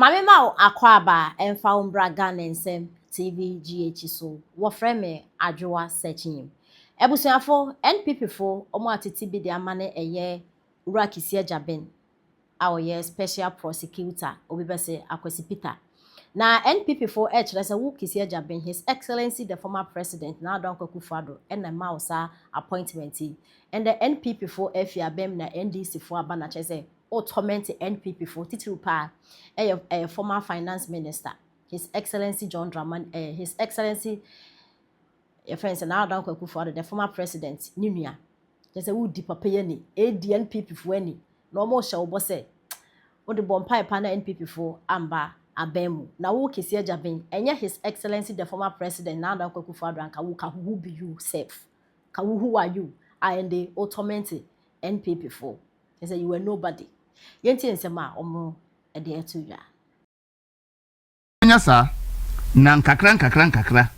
Mame ma akwaba emfa umbra Ghana nsem TV GH so wo frame adwoa searching. Ebusuafo NPP fo omo atete bi de amane eye ura Kissi Agyabeng a oye special prosecutor obibese Akwesi Peter. Na NPP fo kire se wo Kissi Agyabeng His Excellency the former president na Don Akufo-Addo and na mausa appointment. And the NPP fo Agyabeng na NDC fo aba na chese o torment NPP for titiru pa a former finance minister, His Excellency John Dramani, His Excellency your friends and now Don Akufo-Addo, the former president, Ninia. Just a wood deeper payani, NPP for any normal show boss say what the bomb pipe and NPP for Amba Abemu. Now who Kissi Agyabeng, and yet His Excellency the former president now Don Akufo-Addo and Kawuka who be you safe? Who are you? I and the tormented NPP for. They say you were nobody. Yenti nsema omo ede etu ya. Nya sa na nkakra.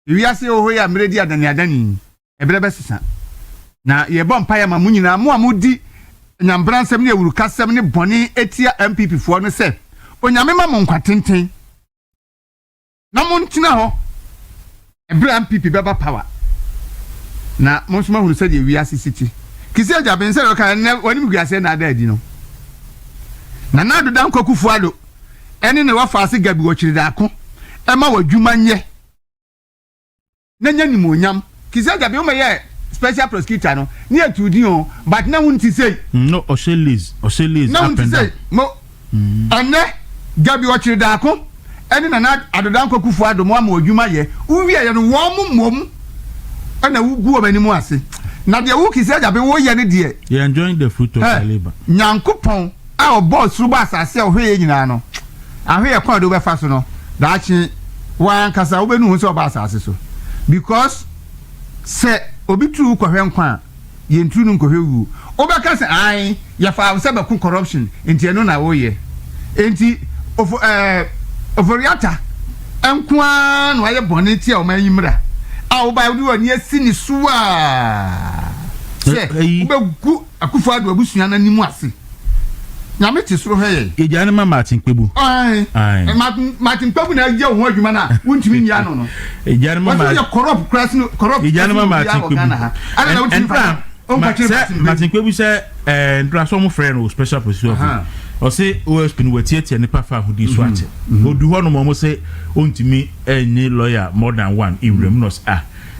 Wiase oho ya mredi adani ebrebe sesa. Na ye bom pa ya ma munyina mo amudi nyambransem ne ewurukasem ne boni etia MPP fo no se onyame ma mo nkwatenten. Na mo ntina ho ebra MPP beba power. Na mo nsoma hunu se de wiase city. Kissi Agyabeng se ka ne wani mguase na ada adi no. Na do Don Akufo-Addo ene ne wafase gabi wo chiridako ema wadwuma nye nanya nimonyam Kissi Agyabeng o ye special prosecutor no ne atudi o but na wunti say no Oshele's na wunti say mo ane gabi wo chiridako ene na Don Akufo-Addo mo ama wadwuma ye uwie ye no wo mom ana wugu o banimu ase na de wo Kissi Agyabeng wo ye ne de you enjoying the fruit of your labor nyankopon a boss ruba asase ohwe nyina no ahwe e kwa do be fa so no da chi wan kasa wo benu so ba asase so because se obi tu kohwe nkwa ye ntu nu kohwe wu obeka se ai ya fa se be ku corruption enti eno na wo ye enti oforiata enkwa no aye bone ti a o manyimra a wo ba wo ni asini suwa se ubegu Akufo-Addo abusua na nimu ase nyame ti soro heye ejane ma Martin Kpebu ai Martin Kpebu na je ho adwuma na wuntimi nya no ejane ma corrupt Kurasini corrupt ejane ma Martin Kpebu ana na wuntimi Martin Kpebu say ntraso mo friend special position o say OSP no watiatia ne pa fa hudi so ate odu ho no mo say ontimi enye lawyer more than one Ibrahim nos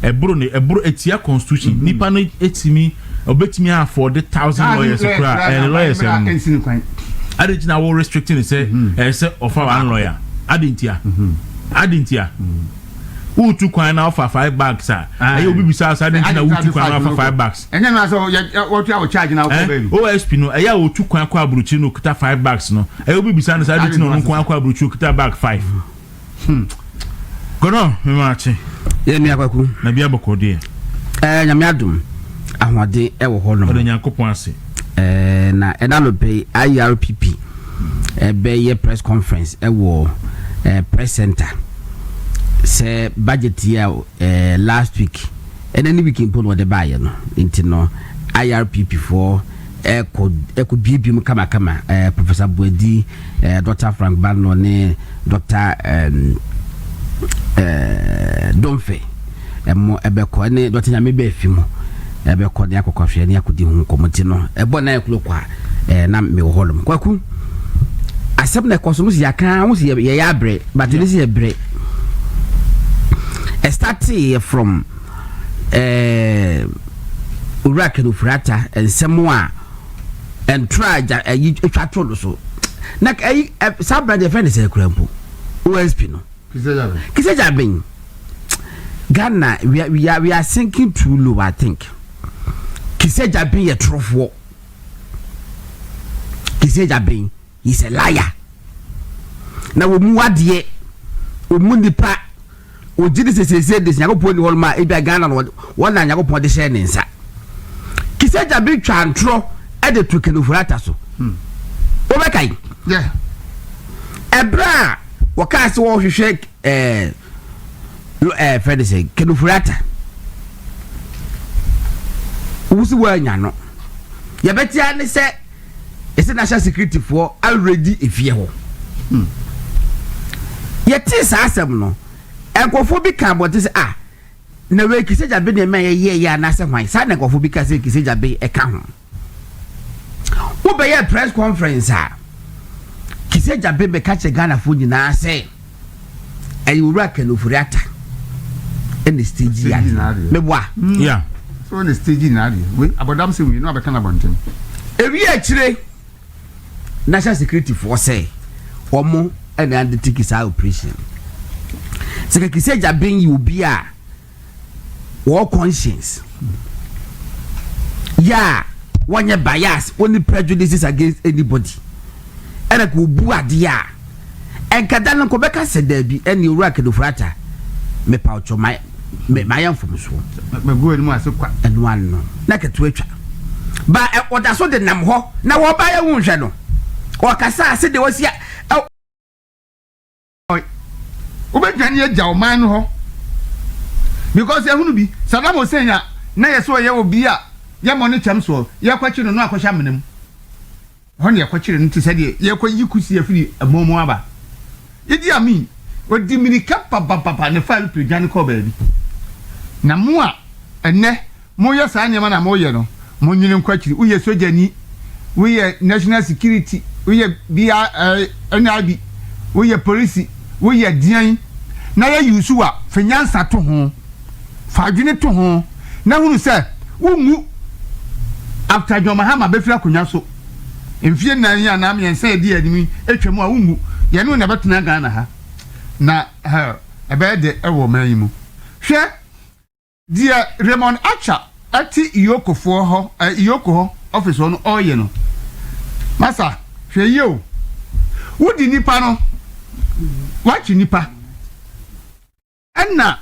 ebro etia constitution nipa no etimi obetimi afford 1,000 lawyers and lawyers adintia wo restricting it say offer one lawyer adintia who took kwan na offer 5 bags ayi obi bisa sa adintia who took kwan na offer 5 bags enya na so what you charge na ko baby OSP no ayi o took kwan kwa abruchi no kuta 5 bags no ayi obi bisa na sa adintia no kwan kwa abruchi kuta bag 5 gono me machi ye mi akwaku na bia bokode nyame adum ahwade e wo ho no ode nyankopon ase na edalope IRPP be ye press conference e wo press center se budget year last week any week in pon the buy no inti no IRPP for e ko bibim kama Professor Boadi Dr. Frank Bano ne Dr. Domfe emo ebeko ne Dr. Nyame be afimo ebeko ne akokofye ne akodi hu komoti no ebo na eklo kwa na me wo holom kwaku asem na ekoso no si aka wo si ye ya bre but this is bre start from Urak no frata ensemo a and try ayi twatro so na ayi sabra de friend say kurampo OSP no Kissi Agyabeng Ghana we are sinking too low I think Kissi Agyabeng a trofo Kissi Agyabeng is a liar na wo mu ade o mu nipa o jidi se this nyakopon ni holma e bia Ghana no won na nyakopon de share ne nsa Kissi Agyabeng twantro e de tokeno furata so o be kai yeah ebra wakase wo hwehwe Fred say kenufurata wusi wa nya no ye betia ne se ese national security for already efie ho yɛte saa asɛm no nkɔfo bi ka abɔte sɛ na we Kissi Agyabeng de me ye anase hwan sa na nkɔfo bi ka sɛ Kissi Agyabeng ɛka ho wo be ye press conference Kissi Agyabeng be ka che Ghana fo nyinaa sɛ wura kanofuri ata in stage ya meboa yeah so in stage na we abodam se we no abeka na bonten ewi akire national security force say omo and undertake sa operation sɛ Kissi Agyabeng yi obi a war conscience yeah one your bias only prejudices against anybody and ko bu ade a enkada no ko beka se da bi ene owura kedofrata me pa ocho my yamfom so me go enu asekwa enu anno na keto atwa ba oda so de nam ho na wo ba ya wunhwe no o kasa ase de wosia ubetwani agya o man no ho because ehunu bi Saddam Hussein na yeso ye obi a ye mo no kyam so ye kwachi no akwahya menam ho ne ye kwachi no te sade ye kwayi kusi afiri amomo aba Idi Amin odi minika papa ne fa pejane ko ba bi na mo a enne mo ye sa anyema na mo ye no mo nyine nkwachiri uye sojani uye national security uye bia NIB uye police uye dian na ye yusu a fanyansa to ho fadwene to ho na hunu se wungu after John Mahama befira konya so mfie nan ya na amyensa edi adimi etwemu a wungu ye no na betena Ghana ha na ebe de ewo man mu hwe dia Raymond Acha ati iyokofo ho iyoko ho office no oye no masa hwe yo wudi nipa no wachi nipa enna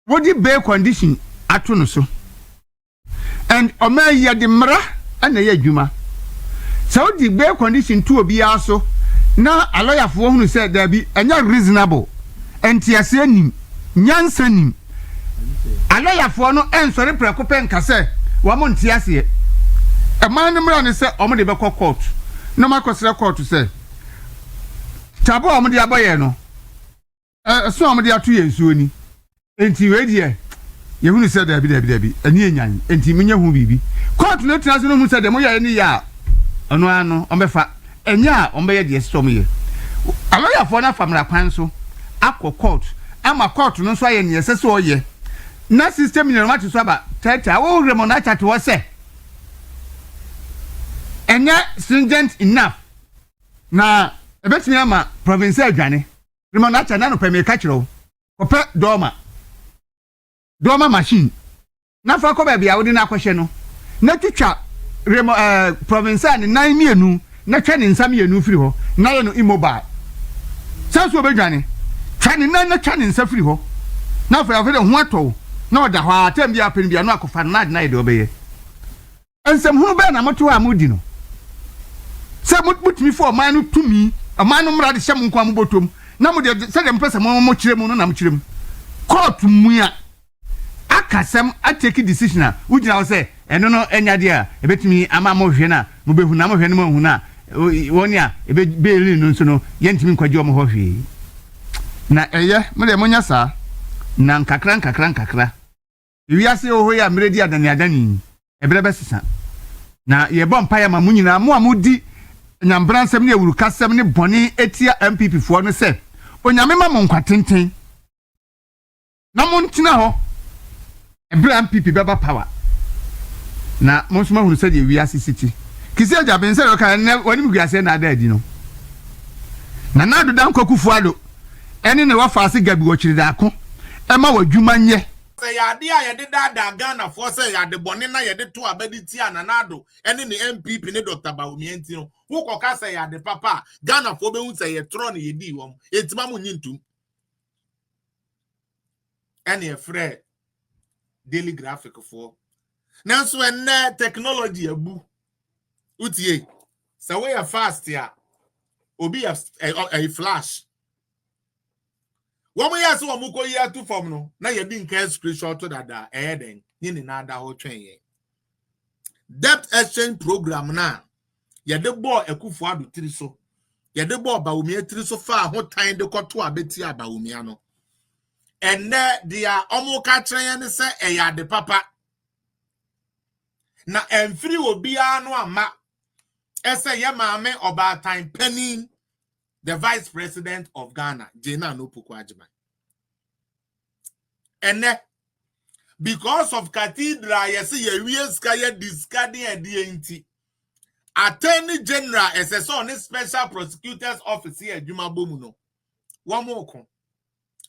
wodi bail condition ato no so and omaye de mra ana ye adwuma so wodi bail condition to obi aso na lawyer fo hunu say there be enya reasonable entiase nim nyansa nim lawyer fo no ensori prekope nka say wa mo ntiase e man no mra ne say omo de be court no makosere court say tabo omo de aboye no so omo de ato ye nsuo ni enti we die ye hunu say there be ani enyan enti menye hu bibi court no tena so no hu say de mo ye ni ya ono ano ombefa enya ombe de storm ye lawyer for na famra kwan so akọ court ama court no so aye ne yese so oye na system ni ma ti so aba tata wo Raymond Acha to wo se enya stringent enough na ebetimi ama province adwane Raymond Acha na no pe me ka kiro ope doma machine na fa ko ba bia wo de na akwhye no na twitwa province ani nan mienu na twa ne nsam yenu firi ho na ye no immobile sanso obedwane twa ne na twa ne nsa firi ho na fa de ho ato na oda ho atem bia pen bia no akofa na de na ye de obeye ensem hunu be na moto a mudi no se mutumi fo man no tumi man no mra de hyem nkwa mobotom na mo de se de mpesa mo kirem no na mo kirem court muya akasem atake decision a ugina wo se eno no enyade a ebetumi ama mo hwe na mo behu na mo hwe no mo hu na woni a ebe beeli no nso no yentimi nkwaje omo ho hwe na eye mo de monya sa na nkakra wiase oho ya mredi adani ebere besesa na ye bom pa ya ma munyina mo amudi nyambransem ne ewuru kasem ne boni etia MPP fo no se onyame ma mo nkwatenten na mo ntina ho ebere MPP beba power na mo nso ma hunu se de wiase city Kissi Agyabeng se ka ne wani mu wiase na ada adi no na nadu dan kwakufu ado ene ne wa faase gabi wo kyirida ko ema wadwuma nye say yade a yede dada Ghana for say yade bone na yede to abedi ti ananado ene ne MPP ne Dr. Bawumia nti no wo koka say yade papa Ghana for be hu say ye tro ne yedi wom entima mu nyintum ene e frɛ daily graphic for nanso ene technology abu utie so we are fast ya obi a flash Womo ya so womuko ya tu form no na ye di nka screenshot to dada den ni na ada ho twen ye debt exchange program na ye de bo ekufu ado tiri so Yede bo Bawumia tiri so far ho time de koto abeti Bawumia no. And dia omo ka kire ne se eya de papa. Na emfiri obia no ama. Ese ye maame oba time penny the vice president of Ghana, Jena Nopuku Agyabeng. And because of cathedral, you see, you sky discarding a DNT. Attorney General, SSO, on special prosecutor's office here, Juma Bomuno. One more.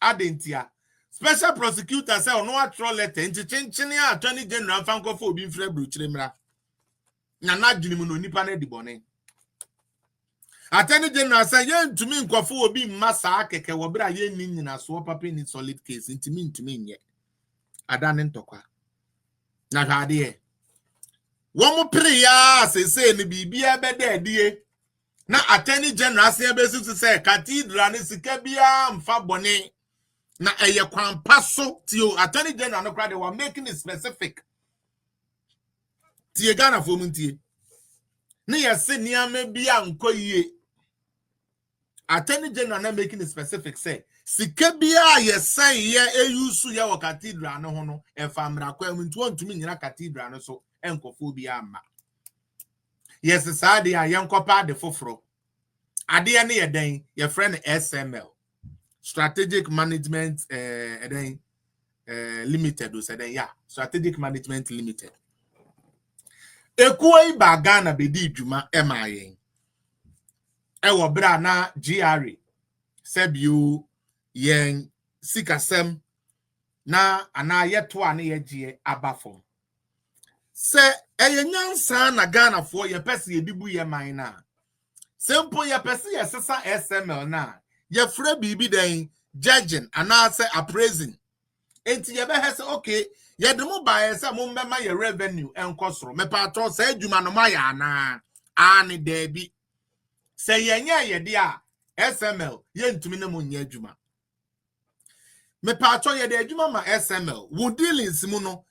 Adentia. Special prosecutor say, on no actual letter, into changing Attorney General, Fanko for being Fred Bruchemra. Nana Junimuno Nipane di Bonnet. Attorney General say, yen to me, Kwafu will be massa keke wabra yen nin na swap up in solid case, into me yet. Adanen tokwa. Na hade. Womo priya se ni bibia bede die. Na Attorney General say besu to say cathedral ni sika bia mfa bone. Na eye kwan paso tio Attorney General no crowd they were making it specific. Tie Ghana for muntie. Ni yesi niame bia nko yie. Attorney General na making it specific say sika bia yesa ye eyusu ye wo cathedral no ho no efamra kwa muntu ntumi nyina cathedral no so enkofo bia ama. Yes saade a yenkopa de foforo. Ade ne ye den ye friend SML. Strategic Management Limited o said yeah, Strategic Management Limited. Ekuoi ba Ghana be di dwuma emayen. Ewo bra na GRA sebio yen sikasem na ana yeto ane yegie abafom. Se nyansa na Ghana for ye pese ye bibu ye man na. Simple ye pese ye sesa SML na. Ye fre bibi den judging ana se appraising. Enti ye be hese okay, ye de mo ba ye se mo mema ye revenue enkosoro. Me patro se adwuma no ma ya na. Ani debi. Se ye dia SML ye ntumi ne mo nya adwuma. Me patro ye de adwuma ma SML. Wo dealings mu no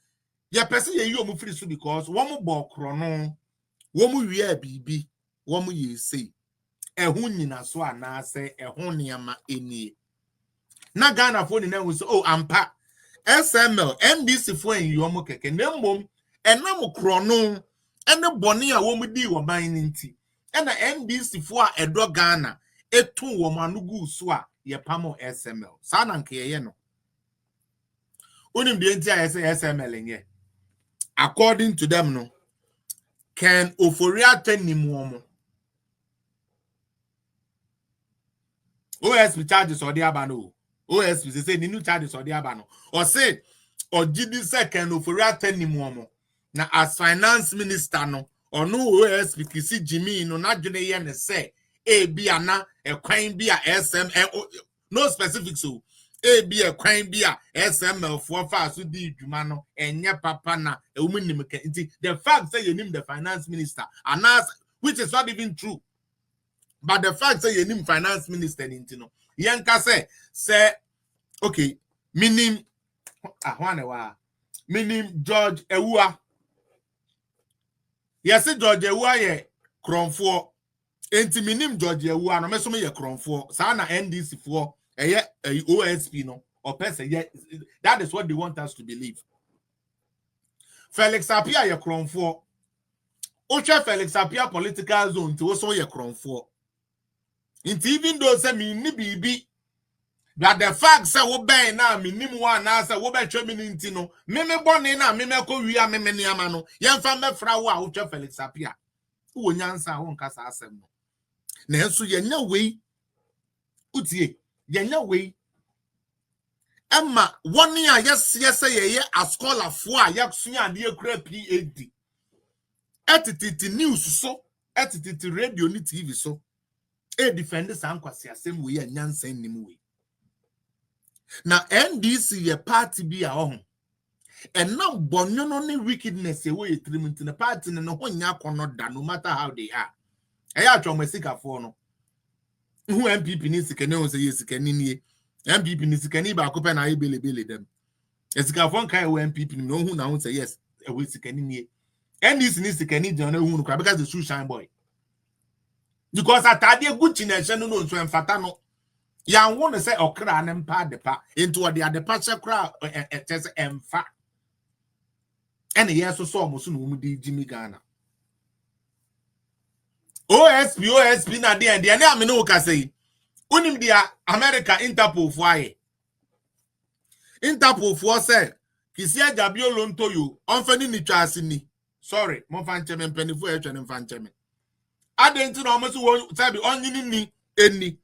ye pese ye yi omu free so because wo mo bo kro no wo mo wi abibi wo mo ye sei ehun nyina so ana se ehun niama eni na Ghana for ni na wo so oh ampa SML NDC for en yo mo keke na mmom enam kro no ene bone a wo mo di wo ban nti ena NDC for a edo Ghana etu wo manugu so a ye pamo SML sa na nke ye no onim de nti a ye SML nye. According to them, no, can Oforia tennimuomo. OSP charges or the abano. OSP say the new charges or the abano. Or say, or GD say can Oforia tennimuomo. Now, as finance minister, no, or no OSP Kissi Jimmy, no, not June say, A be a na, a crime be a SM, no specifics. So. A be a crime be a SML for fast with the Jumano and ya papa na a woman. The fact say you name the finance minister and ask, which is not even true. But the fact say you name finance minister intino. Yanka say okay, meaning meaning George Ewua. Yes, George Ewua ye Kronfo. Enti minim George Ewua no meso me ye Kronfo. Sa na NDC for OSP no or person that is what they want us to believe. Felix Apia ye Kronfo. Ocha Felix Apia political zone to also ye Kronfo. Even though say me ni bibi that the fact say wo ben na me nim one na say wo be twemi nti no me bone na me ko wi a me niama no yemfa me fra wo a Ocha Felix Apia wo nyansa wo nkasa asem no na enso ye nya wei utie yenya we emma one a yes ye a scholar for a yaksua ade ekura PhD etititi news so etititi radio ni TV so e defend sankwase asem we nyansan nim we na NDC ye party bi a ho enam bonyo no ne wickedness ye we trimint na party no ho nya kono da no matter how they are eya atwomasika for no who MPP ni sikane o say sikane ni MPP ni sikane ba ko pe na ebele dem esika fon kai o MPP ni no hu na hu say yes e we sikane ni NDC ni sikane je na hu no because the shoe shine boy because atade Gucci na ehye no nso emfata no ya won say okra ne mpa adepa into the adepa chekra etese emfa ene yeso so mo so no mu di Jimmy Ghana OSP na de na me no ka say unim dia America Interpol fo aye Interpol fo say Kissi Agyabeng lonto yo onfani ni twase ni sorry mo fa nche me mpanifo e twa ne mfa nche me adenti na omo so sabi onyini ni eni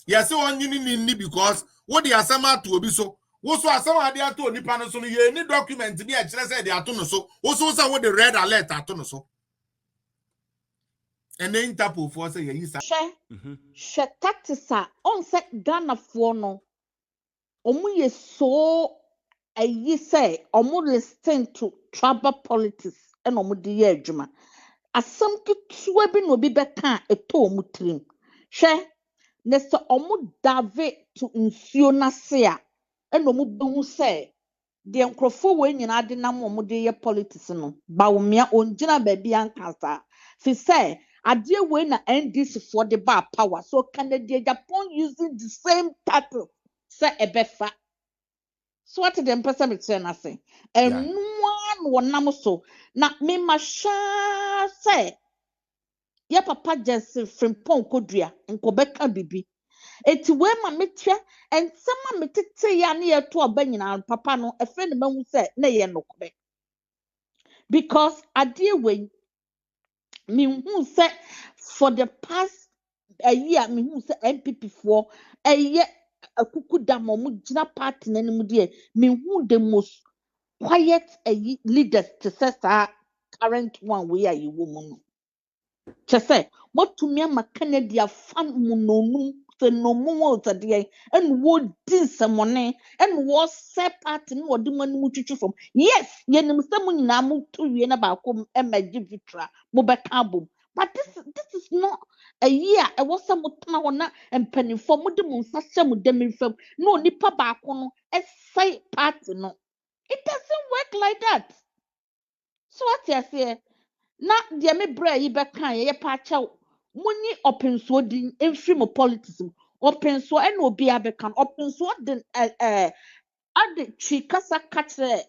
yes onyini ni because what the asama to obi so wo so asama de ato nipa no so no ye ni document ni e kire say de ato no so wo so say what the red alert ato no so and the Interpol for say ye sa she tactisa on say Ghana for no omu ye so ayi say omu listen to tribal politics and omu de ye adwuma asam ketewa bi no obi beka eto omu trim hwe ne so omu dave to nsuo na se a and omu behu say de nkrofo we nyina de nam omu de ye politics no bawumia ongyina ba bia nkasa fi say ade we na NDC for the bar power so Canada Japan using the same title say ebefa so what them person me say na say enwan wonam so na me ma sha say ye papa Jesse frimpon kodua nkobeka bibi eti we ma metwa ensema metete ya na ye to oba nyina papa no efe ne mahu say na ye nokbe because ade we me hu say for the past a year me hu say MPP for a year akuku dam omu gina party na nimu de me hu the most quiet leaders to say current one we are you woman to say what to me ma Canada fan munonum se no mo to de and wo din semone and wo say party no de man mu twitwi from yes ye nim say mu nyina mu to wie na ba ko emerge vitra mo be ka bom but this is not a year e was some tana wona empanifo mo de mo nsa hye mo de mfam no nipa ba ko no e say party no it doesn't work like that so what you say na de me bra yi be kan ye pa chew munyi openso din emfiri mo politics openso e na obi abekan openso din ade chikasa katre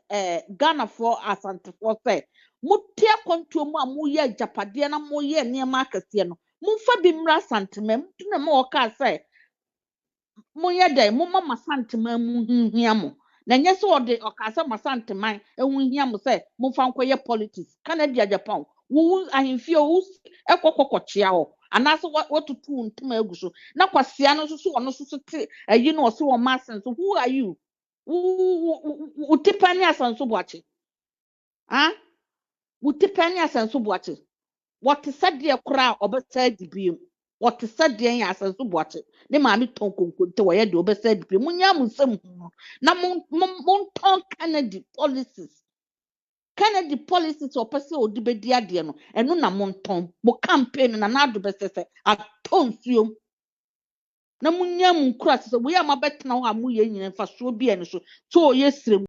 Ghana for asante for say mutia kontu mu amuye japade na moye niema akase no mumfa bi mra santemam tuna ma oka say moye dai mumma masantemam mu hinhia mo na nye so ode okasa masanteman ehu hia mo say mumfa nkoye politics Canada Japan wu ahemfie wu ekokokochia ho anaso watutu ntuma eguso na kwasia no so ono so te ayi no so wo masen so who are you utipani asanso boache ah utipani asanso boache what said de kra obesa dibiem what said de asanso boache ne maami ton konkonte wo ye de obesa dibiem munya musem na mon ton Canada policies opese odibedi ade no eno na mon ton mo campaign na na do besese atonsuom na munya mu kura se we ama betena ho amu ye nyina fa so bi ene so ye srem